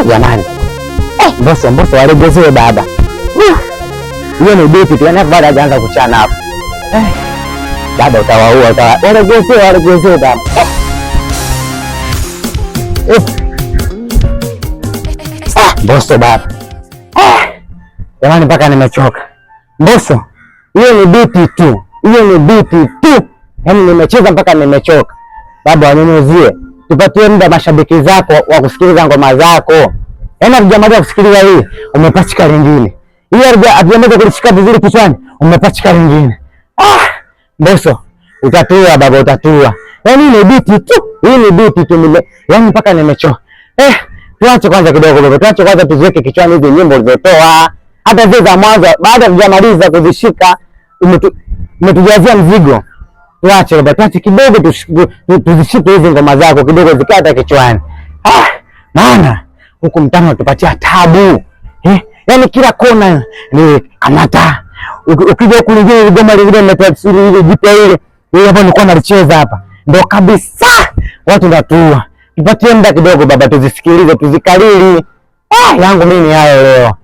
Jamani. Mbosso waregezee baba. Hiyo ni biti tu, yani baada hajaanza kuchana hapo. Baba utawaua. Waregezee baba. Mbosso baba. Jamani mpaka nimechoka. Mbosso, hiyo ni biti tu. Yaani nimecheza mpaka nimechoka. Baba wanyunyuzie. Tupatie muda mashabiki zako wa kusikiliza ngoma zako. Yaani hujamaliza kusikiliza hii, umepachika lingine. Hii hujamaliza kulishika vizuri kichwani, umepachika lingine. Mbosso, utatua baba, utatua. Yaani ni biti tu. Hii ni biti tu. Yaani mpaka nimechoka. Tuache kwanza kidogo baba. Tuache kwanza tuziweke kichwani hizi nyimbo ulizotoa. Hata zile za mwanzo baada hujamaliza kuzishika, umetujazia mzigo. Tuache baba, tuache kidogo tuzishike hizi ngoma zako kidogo zikata kichwani. Maana huku mtano tupatia tabu. Yaani kila kona ni kamata. Ukija huku nyingine ngoma lingine limetafsiri ile jipya ile hapo nilikuwa nalicheza hapa. Ndio kabisa. Watu ndatua. Tupatie muda kidogo baba, tuzisikilize, tuzikariri. Yangu mimi hayo leo.